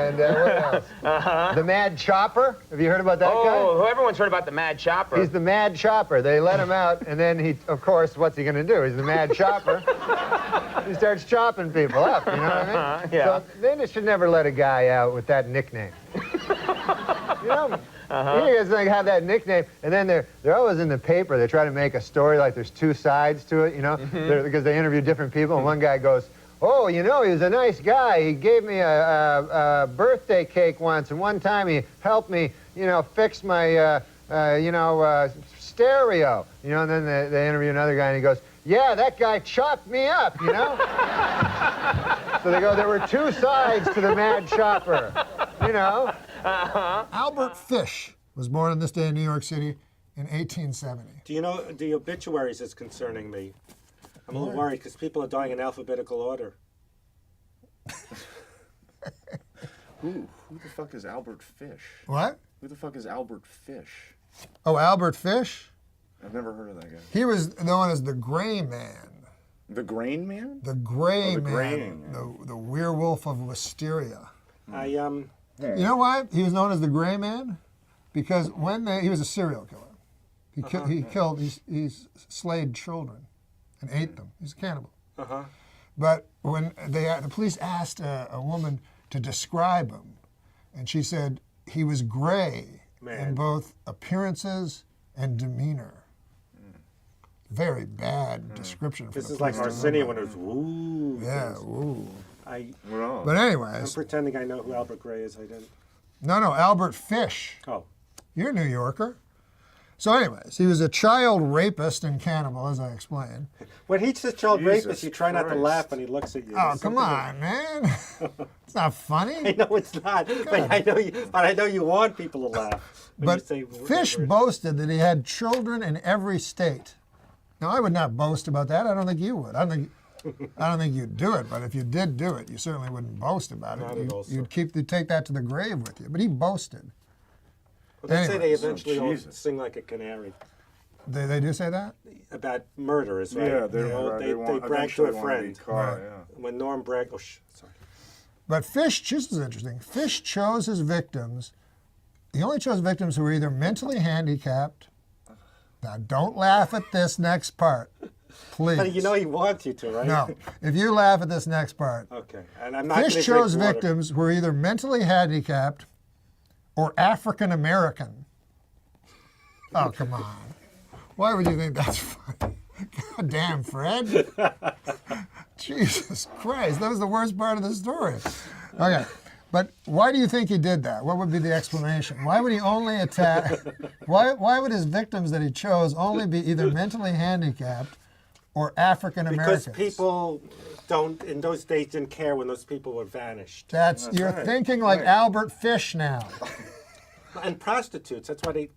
And what else? The Mad Chopper. Have you heard about that guy? Oh, everyone's heard about the Mad Chopper. He's the Mad Chopper. They let him out, and then he, of course, what's he going to do? He's the Mad Chopper. He starts chopping people up, you know what I mean? Yeah. So they should never let a guy out with that nickname. You know? You guys like have that nickname, and then they're always in the paper. They try to make a story like there's two sides to it, you know, because they interview different people, and one guy goes, "Oh, you know, he was a nice guy. He gave me a birthday cake once, and one time he helped me, you know, fix my, stereo." You know, and then they interview another guy, and he goes, "Yeah, that guy chopped me up, you know?" So they go, there were two sides to the Mad Chopper, you know? Albert Fish was born on this day in New York City in 1870. Do you know the obituaries is concerning me? I'm a little worried because people are dying in alphabetical order. Who the fuck is Albert Fish? What? Who the fuck is Albert Fish? Oh, Albert Fish? I've never heard of that guy. He was known as the Gray Man. The Grain Man? The Gray the Man. Grain. The werewolf of Wisteria. I You know why he was known as the Gray Man? Because he was a serial killer. He slayed children and ate them. He's a cannibal. But when the police asked a woman to describe him, and she said he was gray in both appearances and demeanor. Very bad description. This is like Arsenio when it was woo. Yeah, woo. But anyways. I'm pretending I know who Albert Gray is. I didn't. No, Albert Fish. Oh. You're a New Yorker. So anyways, he was a child rapist and cannibal, as I explained. When he says child Jesus rapist, you try not to Christ. laugh when he looks at you. Oh, come on, man. It's not funny. I know it's not, but I know you want people to laugh. When But you say Fish boasted that he had children in every state. Now, I would not boast about that. I don't think you would. I don't think you'd do it. But if you did do it, you certainly wouldn't boast about it. You'd take that to the grave with you. But he boasted. Well, they say they Anyways. eventually all sing like a canary. They do say that? About murderers, right? Yeah, they want- brag to a eventually want to friend. be caught, Right. yeah. When Norm bragged, sorry. But Fish, this is interesting. Fish chose his victims. He only chose victims who were either mentally handicapped. Now, don't laugh at this next part, please. But you know he wants you to, right? No. If you laugh at this next part. Okay, and I'm not going to Fish drink chose water. victims who were either mentally handicapped or African American. Oh, come on. Why would you think that's funny? God damn, Fred. Jesus Christ, that was the worst part of the story. Okay, but why do you think he did that? What would be the explanation? Why would he only attack, why would his victims that he chose only be either mentally handicapped or African Americans? Because people in those days didn't care when those people were vanished. You're right. thinking like Albert Fish now. And prostitutes, that's why they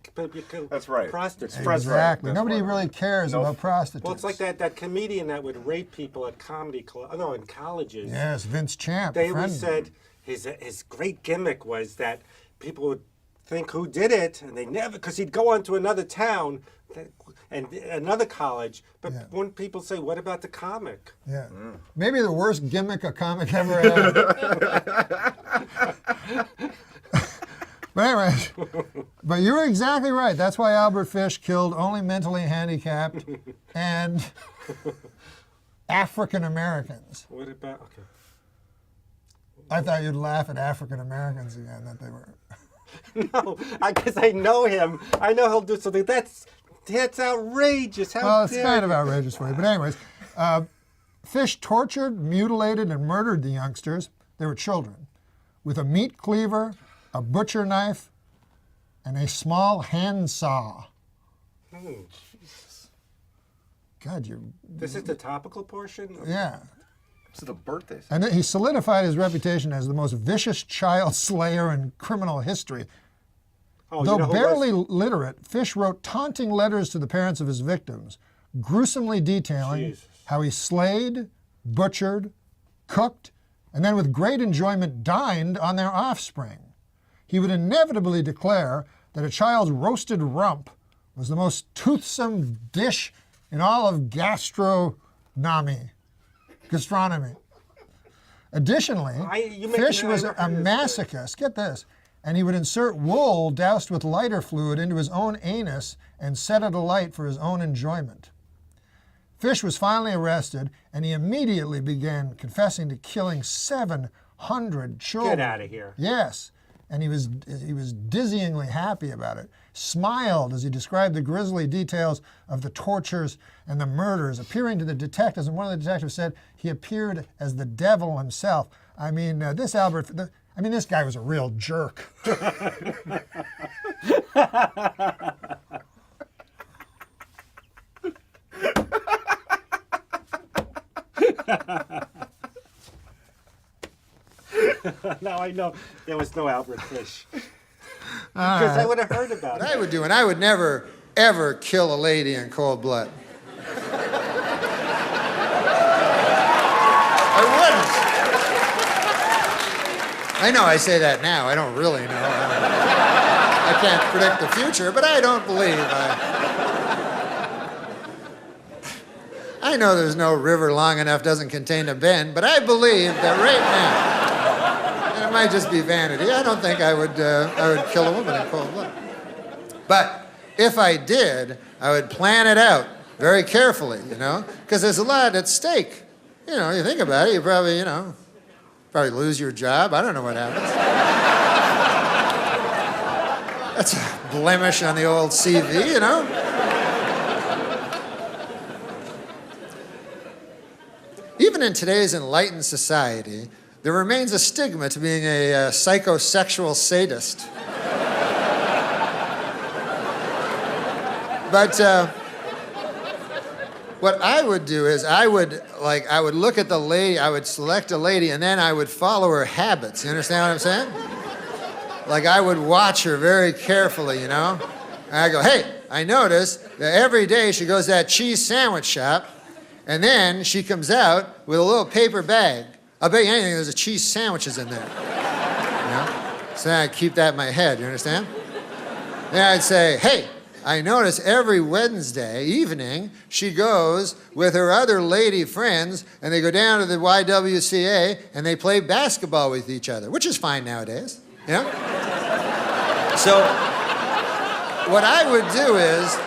kill That's right. prostitutes. Exactly. That's Nobody right. really cares about prostitutes. Well, it's like that comedian that would rape people at comedy club. No, in colleges. Yes, Vince Champ. They friend. always said his great gimmick was that people would think who did it, and they never, because he'd go on to another town and another college, but when people say, what about the comic? Yeah. Maybe the worst gimmick a comic ever had. But anyways, but you were exactly right. That's why Albert Fish killed only mentally handicapped and African Americans. What about, okay. I thought you'd laugh at African Americans again, that they were. No, because I know him. I know he'll do something. That's outrageous. How Well, it's dare kind of you. outrageous for you. But anyways, Fish tortured, mutilated, and murdered the youngsters. They were children. With a meat cleaver, a butcher knife, and a small hand saw. God, This is the topical portion? yeah. This is the birthday. And then he solidified his reputation as the most vicious child slayer in criminal history. Oh, Though you know who barely was? literate, Fish wrote taunting letters to the parents of his victims, gruesomely detailing Jesus. how he slayed, butchered, cooked, and then with great enjoyment dined on their offspring. He would inevitably declare that a child's roasted rump was the most toothsome dish in all of gastronomy. Additionally, Fish was a masochist. Get this. And he would insert wool doused with lighter fluid into his own anus and set it alight for his own enjoyment. Fish was finally arrested, and he immediately began confessing to killing 700 children. Get out of here. Yes, and he was dizzyingly happy about it. Smiled as he described the grisly details of the tortures and the murders, appearing to the detectives, and one of the detectives said he appeared as the devil himself. I mean, this guy was a real jerk. Now I know there was no Albert Fish. Because I would have heard about it. I would do, and I would never, ever kill a lady in cold blood. I wouldn't. I know I say that now. I don't really know. I can't predict the future, but I don't believe I know there's no river long enough doesn't contain a bend, but I believe that right now, and it might just be vanity, I don't think I would kill a woman in cold blood. But if I did, I would plan it out very carefully, because there's a lot at stake. You think about it, you probably, probably lose your job. I don't know what happens. That's a blemish on the old CV, Even in today's enlightened society, there remains a stigma to being a psychosexual sadist. But what I would do is I would look at the lady, I would select a lady, and then I would follow her habits. You understand what I'm saying? Like I would watch her very carefully, And I go, hey, I notice that every day she goes to that cheese sandwich shop, and then she comes out with a little paper bag. I'll bet you anything there's a cheese sandwiches in there. So then I'd keep that in my head, you understand? Then I'd say, hey, I notice every Wednesday evening she goes with her other lady friends and they go down to the YWCA and they play basketball with each other, which is fine nowadays, So what I would do is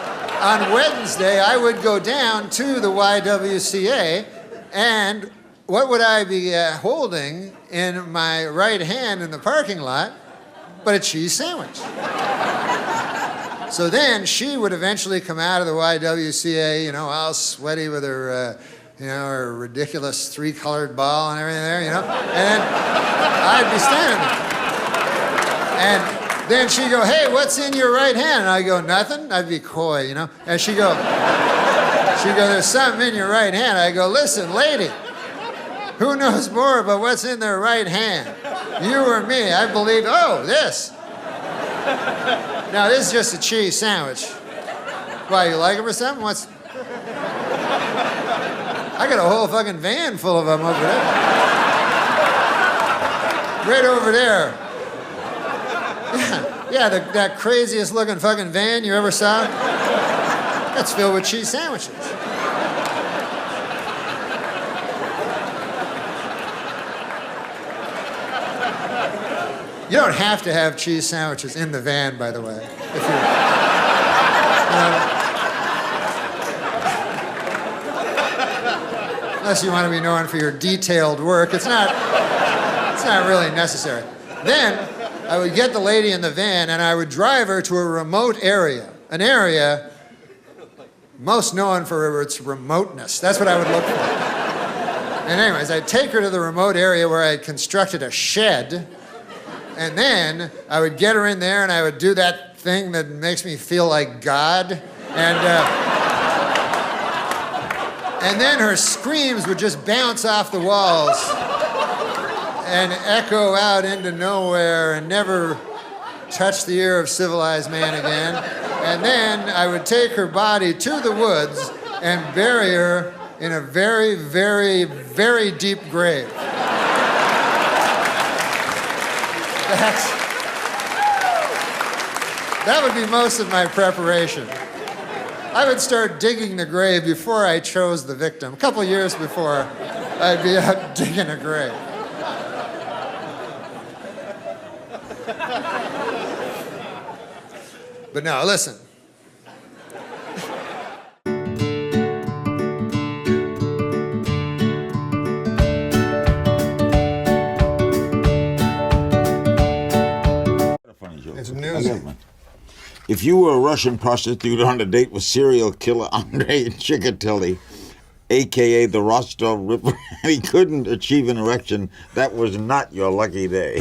on Wednesday I would go down to the YWCA and what would I be holding in my right hand in the parking lot but a cheese sandwich? So then she would eventually come out of the YWCA, all sweaty with her, her ridiculous three-colored ball and everything there, And then I'd be standing there. And then she'd go, hey, what's in your right hand? And I'd go, nothing. I'd be coy, And she'd go, there's something in your right hand. I go, listen, lady, who knows more about what's in their right hand? You or me? I believe, this. Now, this is just a cheese sandwich. Why, you like them or something? I got a whole fucking van full of them over there. Right over there. Yeah, that craziest looking fucking van you ever saw? That's filled with cheese sandwiches. You don't have to have cheese sandwiches in the van, by the way. If you, unless you want to be known for your detailed work, it's not really necessary. Then I would get the lady in the van and I would drive her to a remote area, an area most known for its remoteness. That's what I would look for. And anyways, I'd take her to the remote area where I had constructed a shed. And then I would get her in there and I would do that thing that makes me feel like God. And then her screams would just bounce off the walls and echo out into nowhere and never touch the ear of civilized man again. And then I would take her body to the woods and bury her in a very, very, very deep grave. That would be most of my preparation. I would start digging the grave before I chose the victim. A couple years before, I'd be out digging a grave. But no, listen. Funny joke. It's I newsy. got one. If you were a Russian prostitute on a date with serial killer Andrei Chikatilo, a.k.a. the Rostov Ripper, and he couldn't achieve an erection, that was not your lucky day.